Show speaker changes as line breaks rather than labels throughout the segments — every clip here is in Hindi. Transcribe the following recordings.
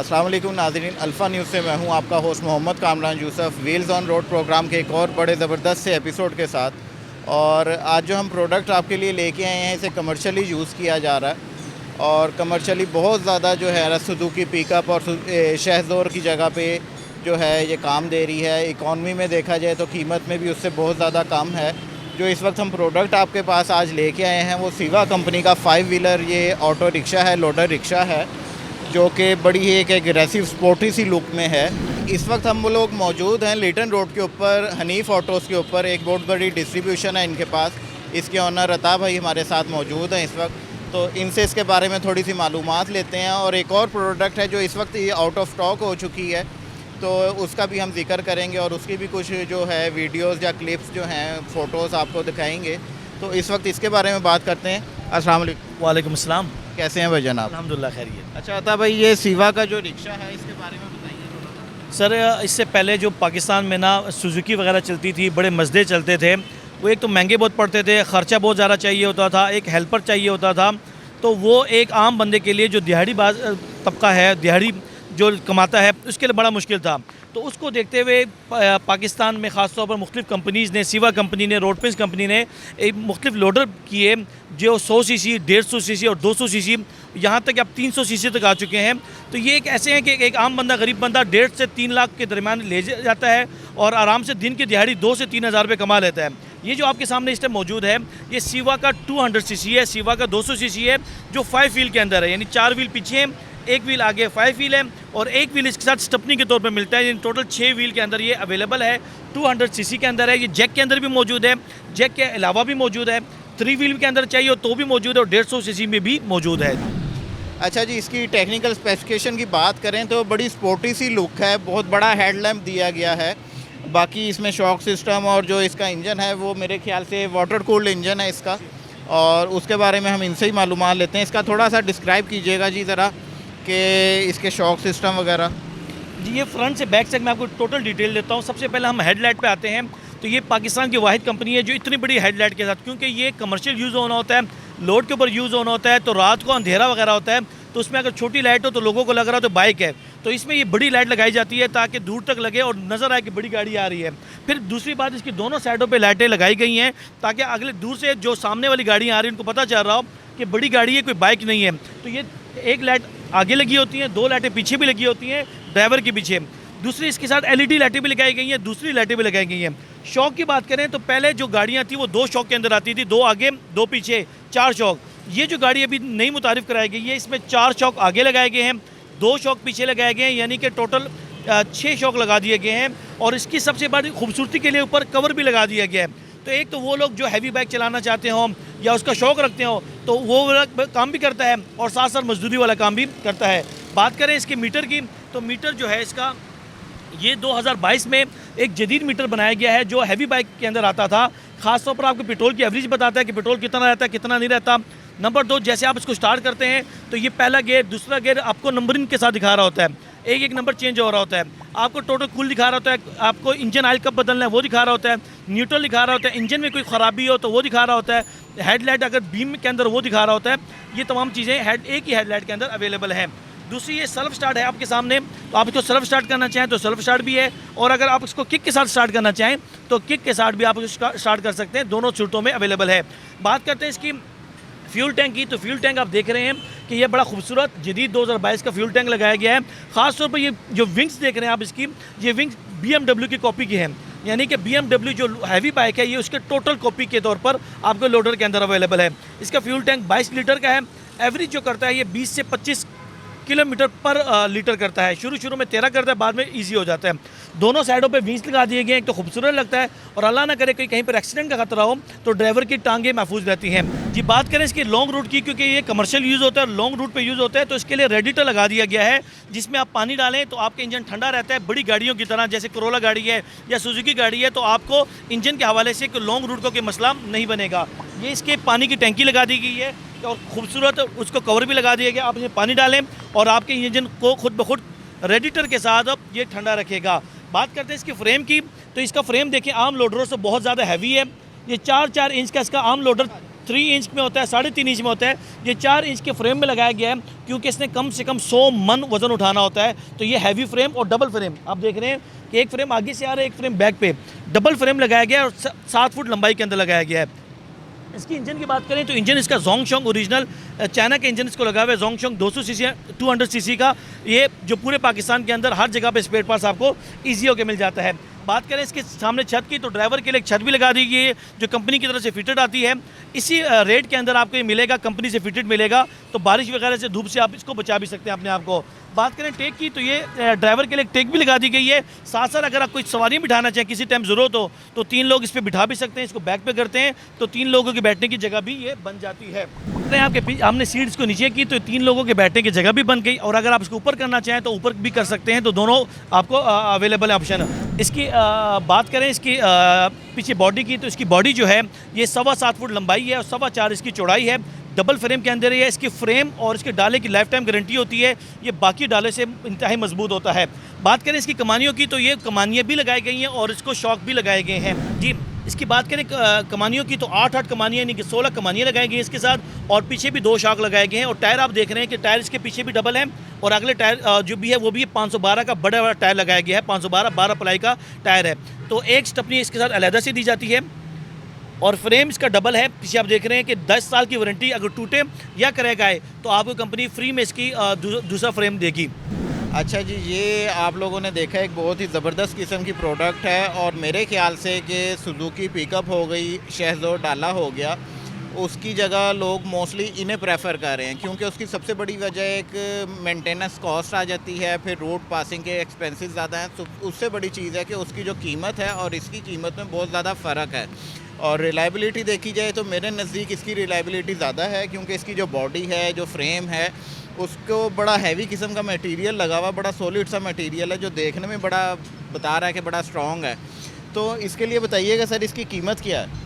अस्सलाम वालेकुम नाज़रीन, अल्फ़ा न्यूज़ से मैं हूं आपका host Mohammad Kamran Yusuf, wheels on road programme के एक और बड़े ज़बरदस्त से एपिसोड के साथ। और आज जो हम प्रोडक्ट आपके लिए लेके आए हैं इसे कमर्शियली यूज़ किया जा रहा है और कमर्शियली बहुत ज़्यादा जो है सुजुकी पिकअप और शहज़ोर की जगह पे जो है ये काम दे रही है। इकॉनमी में देखा जाए तो कीमत में भी उससे बहुत ज़्यादा कम है। जो इस वक्त हम प्रोडक्ट आपके पास आज लेके आए हैं वो सिवा कंपनी का 5 व्हीलर ये ऑटो रिक्शा है, लोडर रिक्शा है, जो कि बड़ी ही एक एग्रेसिव स्पोर्टी सी लुक में है। इस वक्त हम वो लोग मौजूद हैं लिटन रोड के ऊपर, हनीफ ऑटोज़ के ऊपर। एक बहुत बड़ी डिस्ट्रीब्यूशन है इनके पास। इसके ऑनर अता भाई हमारे साथ मौजूद हैं इस वक्त, तो इनसे इसके बारे में थोड़ी सी मालूमात लेते हैं। और एक और प्रोडक्ट है जो इस वक्त ये आउट ऑफ स्टॉक हो चुकी है, तो उसका भी हम जिक्र करेंगे और उसकी भी कुछ जो है वीडियोज़ या क्लिप्स जो हैं, फ़ोटोज़ आपको दिखाएँगे। तो इस वक्त इसके बारे में बात करते हैं। अस्सलाम वालेकुम।
वालेकुम अस्सलाम।
कैसे हैं भाई जनाब?
अल्हम्दुलिल्लाह खैरियत।
अच्छा अता भाई, ये सिवा का जो रिक्शा है इसके बारे में बताइए।
सर, इससे पहले जो पाकिस्तान में ना सुजुकी वगैरह चलती थी, बड़े मज़दे चलते थे, वो एक तो महंगे बहुत पड़ते थे, ख़र्चा बहुत ज़्यादा चाहिए होता था, एक हेल्पर चाहिए होता था। तो वो एक आम बंदे के लिए जो दिहाड़ी बाज तबका है, दिहाड़ी जो कमाता है, उसके लिए बड़ा मुश्किल था। तो उसको देखते हुए पाकिस्तान में ख़ास तौर पर मुख्तलिफ़ कंपनीज़ ने, सिवा कंपनी ने, रोडपेंस कंपनी ने एक मुख्तलिफ़ लोडर किए जो 100 सीसी, 150 सीसी और 200 सीसी, यहाँ तक अब 300 सीसी तक आ चुके हैं। तो ये एक ऐसे हैं कि एक आम बंदा, गरीब बंदा 1.5 से 3 लाख के दरमियान ले जाता है और आराम से दिन की दिहाड़ी 2 से 3 हज़ार रुपये कमा लेता है। ये जो आपके सामने इस टाइम मौजूद है, ये सिवा का 200 सीसी है, सिवा का 200 सीसी है, जो 5 व्हील के अंदर है, यानी 4 व्हील पीछे है, एक व्हील आगे, 5 व्हील है और एक व्हील इसके साथ स्टपनी के तौर पे मिलता है। यानी टोटल 6 व्हील के अंदर ये अवेलेबल है। 200 सीसी के अंदर है, ये जैक के अंदर भी मौजूद है, जैक के अलावा भी मौजूद है, 3 व्हील के अंदर चाहिए तो भी मौजूद है और 150 सीसी में भी मौजूद है।
अच्छा जी, इसकी टेक्निकल स्पेसिफिकेशन की बात करें तो बड़ी स्पोर्टी सी लुक है, बहुत बड़ा हेडलैम्प दिया गया है। बाकी इसमें शॉक सिस्टम और जो इसका इंजन है वो मेरे ख्याल से वाटर कूल्ड इंजन है इसका, और उसके बारे में हम इनसे ही मालूमात लेते हैं। इसका थोड़ा सा डिस्क्राइब कीजिएगा जी ज़रा, कि इसके शॉक सिस्टम वगैरह।
जी, ये फ्रंट से बैक तक मैं आपको टोटल डिटेल देता हूँ। सबसे पहले हम हेडलाइट पे आते हैं। तो ये पाकिस्तान की वाहिद कंपनी है जो इतनी बड़ी हेडलाइट के साथ, क्योंकि ये कमर्शियल यूज़ होना होता है, लोड के ऊपर यूज़ होना होता है, तो रात को अंधेरा वगैरह होता है, तो उसमें अगर छोटी लाइट हो तो लोगों को लग रहा हो तो बाइक है, तो इसमें ये बड़ी लाइट लगाई जाती है ताकि दूर तक लगे और नज़र आए कि बड़ी गाड़ी आ रही है। फिर दूसरी बात, इसकी दोनों साइडों पे लाइटें लगाई गई हैं ताकि अगले दूर से जो सामने वाली गाड़ियाँ आ रही हैं उनको पता चल रहा हो कि बड़ी गाड़ी है, कोई बाइक नहीं है। तो ये एक लाइट आगे लगी होती हैं, 2 लाइटें पीछे भी लगी होती हैं ड्राइवर के पीछे। दूसरी इसके साथ LED लाइटें भी लगाई गई हैं, दूसरी लाइटें भी लगाई गई हैं। शॉक की बात करें तो पहले जो गाड़ियाँ थी वो 2 शॉक के अंदर आती थी, 2 आगे 2 पीछे, 4 शॉक। ये जो गाड़ी अभी नई मुतारिफ कराई गई है, इसमें 4 शॉक आगे लगाए गए हैं, 2 शॉक पीछे लगाए गए हैं, यानी कि टोटल 6 शॉक लगा दिए गए हैं। और इसकी सबसे बड़ी खूबसूरती के लिए ऊपर कवर भी लगा दिया गया है। तो एक तो वो लोग जो हैवी बाइक चलाना चाहते हों या उसका शौक़ रखते हो तो वो काम भी करता है और साथ साथ मजदूरी वाला काम भी करता है। बात करें इसके मीटर की, तो मीटर जो है इसका, ये 2022 में एक जदीद मीटर बनाया गया है जो हैवी बाइक के अंदर आता था। ख़ास तौर पर आपको पेट्रोल की एवरेज बताता है कि पेट्रोल कितना रहता है, कितना नहीं रहता। नंबर 2, जैसे आप इसको स्टार्ट करते हैं तो ये पहला गियर, दूसरा गियर आपको नंबरिंग के साथ दिखा रहा होता है, एक एक नंबर चेंज हो रहा होता है। आपको टोटल कूल दिखा रहा होता है, आपको इंजन ऑयल कब बदलना है वो दिखा रहा होता है, न्यूट्रल दिखा रहा होता है, इंजन में कोई ख़राबी हो तो वो दिखा रहा होता है, हेडलाइट अगर बीम के अंदर वो दिखा रहा होता है। ये तमाम चीज़ें एक ही हेडलाइट के अंदर अवेलेबल हैं। दूसरी, ये सेल्फ स्टार्ट है आपके सामने, तो आप इसको सेल्फ स्टार्ट करना चाहें तो सेल्फ स्टार्ट भी है, और अगर आप इसको किक के साथ स्टार्ट करना चाहें तो किक के साथ भी आप इसको स्टार्ट कर सकते हैं, दोनों सूरतों में अवेलेबल है। बात करते हैं इसकी फ्यूल टैंक की, तो फ्यूल टैंक आप देख रहे हैं कि ये बड़ा खूबसूरत जदीद 2022 का फ्यूल टैंक लगाया गया है। ख़ास तौर पर ये जो विंग्स देख रहे हैं आप इसकी, ये विंग्स BMW की कॉपी की हैं, यानी कि BMW जो हैवी बाइक है ये उसके टोटल कॉपी के तौर पर आपको लोडर के अंदर अवेलेबल है। इसका फ्यूल टैंक 22 लीटर का है। एवरेज जो करता है ये 20 से 25 किलोमीटर पर लीटर करता है। शुरू में 13 करता है, बाद में ईजी हो जाता है। दोनों साइडों पे विंग्स लगा दिए गए हैं, एक तो खूबसूरत लगता है और अल्लाह ना करे कहीं पर एक्सीडेंट का खतरा हो तो ड्राइवर की टांगें महफूज रहती हैं। जी, बात करें इसकी लॉन्ग रूट की, क्योंकि ये कमर्शियल यूज़ होता है, लॉन्ग रूट पे यूज़ होता है, तो इसके लिए रेडिएटर लगा दिया गया है जिसमें आप पानी डालें तो आपका इंजन ठंडा रहता है। बड़ी गाड़ियों की तरह, जैसे कोरोला गाड़ी है या सुजुकी गाड़ी है, तो आपको इंजन के हवाले से लॉन्ग रूट का कोई मसला नहीं बनेगा। ये इसके पानी की टैंकी लगा दी गई है और खूबसूरत उसको कवर भी लगा दिया गया। आप इसमें पानी डालें और आपके इंजन को खुद ब खुद रेडिएटर के साथ ये ठंडा रखेगा। बात करते हैं इसकी फ्रेम की, तो इसका फ्रेम देखिए आम लोडरों से बहुत ज़्यादा हैवी है। ये 4-4 इंच का इसका आम लोडर 3 इंच में होता है, 3.5 इंच में होता है, ये 4 इंच के फ्रेम में लगाया गया है क्योंकि इसने कम से कम 100 मन वज़न उठाना होता है। तो ये हैवी फ्रेम और डबल फ्रेम आप देख रहे हैं कि एक फ्रेम आगे से आ रहा है, एक फ्रेम बैक पे, डबल फ्रेम लगाया गया है और 7 फुट लंबाई के अंदर लगाया गया है। इसकी इंजन की बात करें तो इंजन इसका जोंगशोंग ओरिजिनल चाइना के इंजन इसको लगा हुआ है। जोंगशोंग 200 सीसी 200 सीसी का, ये जो पूरे पाकिस्तान के अंदर हर जगह पे स्पेयर पार्ट्स आपको ईजी होकर मिल जाता है। बात करें इसके सामने छत की तो ड्राइवर के लिए एक छत भी लगा दी गई है जो कंपनी की तरफ से फिटेड आती है। इसी रेट के अंदर आपको ये मिलेगा, कंपनी से फिटेड मिलेगा, तो बारिश वगैरह से, धूप से आप इसको बचा भी सकते हैं अपने आप को। बात करें टेक की तो ये ड्राइवर के लिए एक टेक भी लगा दी गई है। साथ साथ अगर आप कोई सवारी बिठाना चाहें, किसी टाइम ज़रूरत हो तो 3 लोग इस पर बिठा भी सकते हैं। इसको बैक पे करते हैं तो 3 लोगों के बैठने की जगह भी ये बन जाती है। आपके हमने सीट्स को नीचे की तो 3 लोगों के बैठने की जगह भी बन गई, और अगर आप इसको ऊपर करना चाहें तो ऊपर भी कर सकते हैं। तो दोनों आपको अवेलेबल है ऑप्शन। इसकी बात करें इसकी पीछे बॉडी की तो इसकी बॉडी जो है ये 7.25 फुट लंबाई है और 4.25 इसकी चौड़ाई है। डबल फ्रेम के अंदर है। इसकी फ्रेम और इसके डाले की लाइफ टाइम गारंटी होती है, ये बाकी डाले से इंतहाई मजबूत होता है। बात करें इसकी कमानियों की तो ये कमानियाँ भी लगाई गई हैं और इसको शॉक भी लगाए गए हैं जी। इसकी बात करें कमानियों की तो 8 कमानियाँ यानी कि 16 कमानियाँ लगाई गई हैं इसके साथ, और पीछे भी 2 शॉक लगाए गए हैं। और टायर आप देख रहे हैं कि टायर इसके पीछे भी डबल है और अगले टायर जो भी है वो भी 512 का बड़ा बड़ा टायर लगाया गया है। 512 प्लाई का टायर है। तो एक स्टपनी इसके साथ अलहदा से दी जाती है और फ्रेम इसका डबल है। पीछे आप देख रहे हैं कि 10 साल की वारंटी, अगर टूटे या क्रैक आए तो आपको कंपनी फ्री में इसकी दूसरा फ्रेम देगी।
अच्छा जी, ये आप लोगों ने देखा एक बहुत ही ज़बरदस्त किस्म की प्रोडक्ट है, और मेरे ख्याल से कि सुजुकी पिकअप हो गई, शहज़ोर डाला हो गया, उसकी जगह लोग मोस्टली इन्हें प्रेफर कर रहे हैं क्योंकि उसकी सबसे बड़ी वजह एक मेंटेनेंस कॉस्ट आ जाती है, फिर रोड पासिंग के एक्सपेंसेस ज़्यादा हैं। तो उससे बड़ी चीज़ है कि उसकी जो कीमत है और इसकी कीमत में बहुत ज़्यादा फ़र्क है। और रिलायबिलिटी देखी जाए तो मेरे नज़दीक इसकी रिलायबिलिटी ज़्यादा है क्योंकि इसकी जो बॉडी है, जो फ्रेम है, उसको बड़ा हैवी किस्म का मटेरियल लगा हुआ, बड़ा सॉलिड सा मटेरियल है जो देखने में बड़ा बता रहा है कि बड़ा स्ट्रॉन्ग है। तो इसके लिए बताइएगा सर, इसकी कीमत क्या है?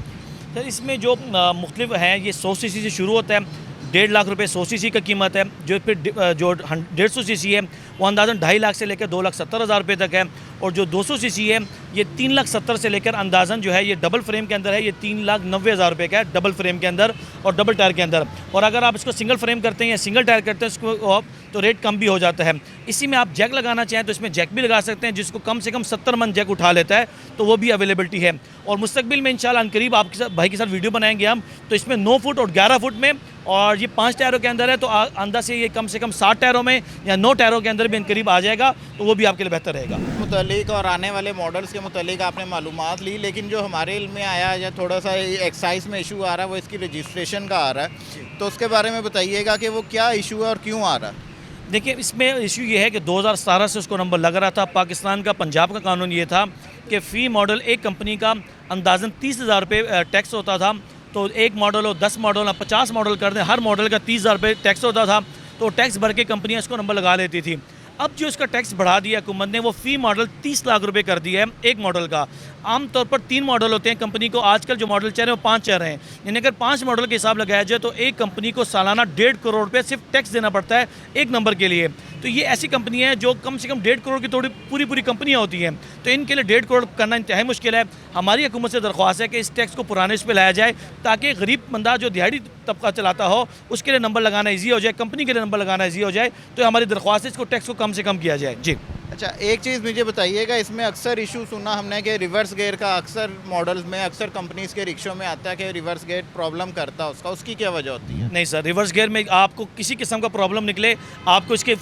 सर इसमें जो मुख्तलिफ हैं, ये 100 सीसी से शुरू होता है, 1.5 लाख रुपए 100 सीसी का कीमत है। जो फिर जो 150 सीसी है वो अंदाज़न 2.5 लाख से लेकर 2,70,000 रुपये तक है। और जो 200 सीसी है ये 3,70,000 से लेकर अंदाज़न जो है ये डबल फ्रेम के अंदर है, ये 3,90,000 रुपये का है डबल फ्रेम के अंदर और डबल टायर के अंदर। और अगर आप इसको सिंगल फ्रेम करते हैं या सिंगल टायर करते हैं इसको तो रेट कम भी हो जाता है। इसी में आप जैक लगाना चाहें तो इसमें जैक भी लगा सकते हैं, जिसको कम से कम 70 मन जैक उठा लेता है, तो वो भी अवेलेबिलिटी है। और मुस्तकबिल में इंशाल्लाह अनकरीब आपके साथ भाई के साथ वीडियो बनाएंगे हम, तो इसमें 9 फुट और 11 फुट में, और ये 5 टायरों के अंदर है, तो अंदर से ये कम 7 टायरों में या 9 टायरों के अंदर भी अनकरीब आ जाएगा, तो वो भी आपके लिए बेहतर रहेगा।
मुतल्लिक और आने वाले मॉडल्स के मुतल्लिक आपने मालूमात ली, लेकिन जो हमारे इल्म में आया या थोड़ा सा एक्साइज में इशू आ रहा है वो इसकी रजिस्ट्रेशन का आ रहा है, तो उसके बारे में बताइएगा कि वो क्या इशू है और क्यों आ रहा है?
देखिए इसमें इशू ये है कि 2017 से उसको नंबर लग रहा था। पाकिस्तान का पंजाब का कानून ये था कि फ़ी मॉडल एक कंपनी का अंदाज़न 30,000 रुपये टैक्स होता था। तो एक मॉडल हो, 10 मॉडल हो, 50 मॉडल कर दें, हर मॉडल का 30,000 रुपये टैक्स होता था। तो टैक्स भर के कंपनियाँ इसको नंबर लगा लेती थी। अब जो इसका टैक्स बढ़ा दिया हुकूमत ने, वो फ़ी मॉडल 30 लाख रुपए कर दिया है एक मॉडल का। आमतौर पर 3 मॉडल होते हैं कंपनी को, आजकल जो मॉडल चल रहे हैं वो 5 चल रहे हैं। यानी अगर 5 मॉडल के हिसाब लगाया जाए तो एक कंपनी को सालाना 1.5 करोड़ रुपये सिर्फ टैक्स देना पड़ता है एक नंबर के लिए। तो ये ऐसी कंपनियाँ हैं जो कम से कम 1.5 करोड़ की थोड़ी पूरी कंपनियाँ होती हैं, तो इनके लिए 1.5 करोड़ करना इंतहाई मुश्किल है। हमारी हुकूमत से दरख्वास्त है कि इस टैक्स को पुराने इस पर लाया जाए, ताकि गरीब बंदा जो दिहाड़ी तबका चलाता हो उसके लिए नंबर लगाना ईजी हो जाए, कंपनी के लिए नंबर लगाना ईजी हो जाए। तो हमारी दरख्वास्त है इसको टैक्स को कम से कम किया जाए जी।
अच्छा, एक चीज़ मुझे बताइएगा, इसमें अक्सर इशू सुना हमने कि रिवर्स गियर का अक्सर मॉडल्स में, अक्सर कंपनीज़ के रिक्शों में आता है कि रिवर्स गियर प्रॉब्लम करता है उसका, उसकी क्या वजह होती है?
नहीं सर, रिवर्स गियर में आपको किसी किस्म का प्रॉब्लम निकले, आपको इसके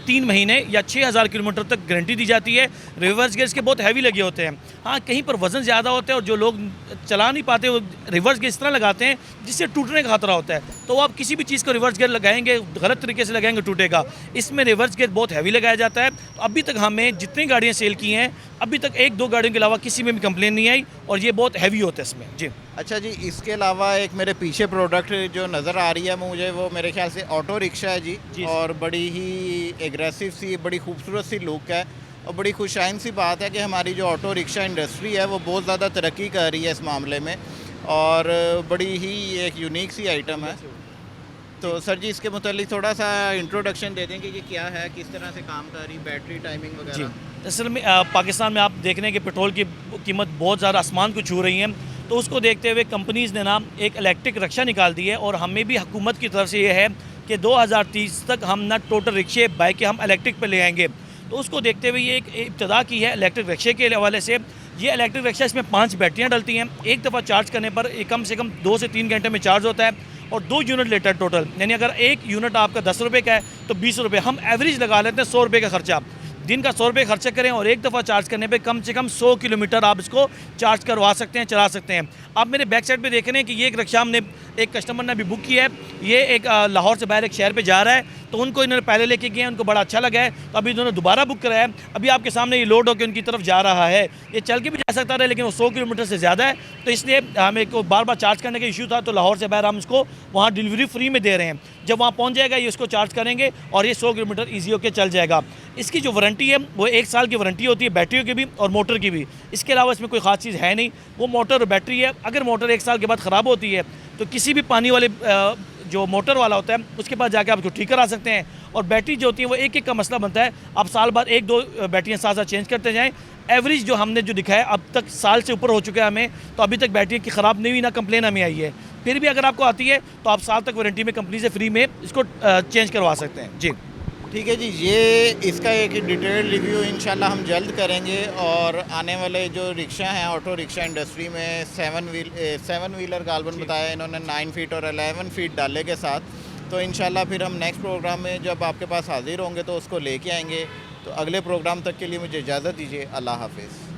3 महीने या 6,000 किलोमीटर तक गारंटी दी जाती है। रिवर्स गियर इसके बहुत हैवी लगे होते हैं। हाँ, कहीं पर वज़न ज़्यादा होता है और जो लोग चला नहीं पाते वो रिवर्स गियर इस तरह लगाते हैं जिससे टूटने का खतरा होता है। तो आप किसी भी चीज़ को रिवर्स गियर लगाएंगे, गलत तरीके से लगाएंगे, टूटेगा। इसमें रिवर्स गियर बहुत हैवी लगाया जाता है। तो अभी तक हमें जितनी गाड़ियाँ सेल की हैं, अभी तक 1-2 गाड़ियों के अलावा किसी में भी कंप्लेन नहीं आई, और ये बहुत हैवी होता है इसमें जी।
अच्छा जी, इसके अलावा एक मेरे पीछे प्रोडक्ट जो नज़र आ रही है मुझे, वो मेरे ख्याल से ऑटो रिक्शा है जी, और बड़ी ही एग्रेसिव सी, बड़ी खूबसूरत सी लुक है, और बड़ी खुशाइन सी बात है कि हमारी जो ऑटो रिक्शा इंडस्ट्री है वो बहुत ज़्यादा तरक्की कर रही है इस मामले में, और बड़ी ही एक यूनिक सी आइटम है। तो सर जी, इसके मुतालिक थोड़ा सा इंट्रोडक्शन दे देंगे कि क्या है, किस तरह से काम कर रही, बैटरी टाइमिंग वगैरह?
असल में पाकिस्तान में आप देख रहे हैं कि पेट्रोल की कीमत बहुत ज़्यादा आसमान को छू रही है। तो तो उसको देखते हुए कंपनीज़ ने ना एक इलेक्ट्रिक रिक्शा निकाल दी है और हमें भी हुकूमत की तरफ से ये है कि 2030 तक हम ना टोटल रिक्शे बाइकें हम इलेक्ट्रिक पे ले आएंगे। तो उसको देखते हुए ये एक इब्तदा की है इलेक्ट्रिक रिक्शे के हवाले से। ये इलेक्ट्रिक रिक्शा, इसमें 5 बैटरियाँ डलती हैं। एक दफ़ा चार्ज करने पर कम से कम 2 से 3 घंटे में चार्ज होता है और 2 यूनिट लेता है टोटल। यानी अगर एक यूनिट आपका 10 रुपये का है तो 20 रुपये, हम एवरेज लगा लेते हैं 100 रुपये का खर्चा। दिन का 100 रुपये खर्चा करें और एक दफ़ा चार्ज करने पे कम से कम 100 किलोमीटर आप इसको चार्ज करवा सकते हैं, चला सकते हैं। आप मेरे बैक साइड पे देख रहे हैं कि ये एक रिक्शा हमने एक कस्टमर ने अभी बुक किया है। ये एक लाहौर से बाहर एक शहर पे जा रहा है, तो उनको इन्होंने पहले लेके गए हैं, उनको बड़ा अच्छा लगा है, तो अभी इन्होंने दोबारा बुक कराया है। अभी आपके सामने ये लोड होकर उनकी तरफ जा रहा है। ये चल के भी जा सकता है लेकिन वो 100 किलोमीटर से ज़्यादा है, तो इसलिए हमें को बार बार चार्ज करने का इशू था, तो लाहौर से बाहर हम इसको वहाँ डिलीवरी फ्री में दे रहे हैं। जब वहाँ पहुँच जाएगा ये इसको चार्ज करेंगे और ये 100 किलोमीटर ईजी होकर चल जाएगा। इसकी जो वारंटी है वो 1 साल की वारंटी होती है, बैटरियों की भी और मोटर की भी। इसके अलावा इसमें कोई ख़ास चीज़ है नहीं, वो मोटर और बैटरी है। अगर मोटर 1 साल के बाद ख़राब होती है तो किसी भी पानी वाले जो मोटर वाला होता है उसके पास जाके आप उसको ठीक करा सकते हैं। और बैटरी जो होती है वो एक का मसला बनता है, आप साल बाद 1-2 बैटरियाँ साथ साथ चेंज करते जाएँ। एवरेज जो हमने जो दिखाया अब तक साल से ऊपर हो चुका है हमें, तो अभी तक बैटरी की ख़राब नहीं हुई, ना कंप्लेन हमें आई है। फिर भी अगर आपको आती है तो आप साल तक वारंटी में कंपनी से फ्री में इसको चेंज करवा सकते हैं। जी
ठीक है जी, ये इसका एक डिटेल रिव्यू इंशाल्लाह हम जल्द करेंगे। और आने वाले जो रिक्शा हैं, ऑटो रिक्शा इंडस्ट्री में 7 व्हीलर गालबन बताया इन्होंने 9 फीट और 11 फीट डाले के साथ। तो इंशाल्लाह फिर हम नेक्स्ट प्रोग्राम में जब आपके पास हाजिर होंगे तो उसको लेके आएंगे। तो अगले प्रोग्राम तक के लिए मुझे इजाज़त दीजिए। अल्लाह हाफिज़।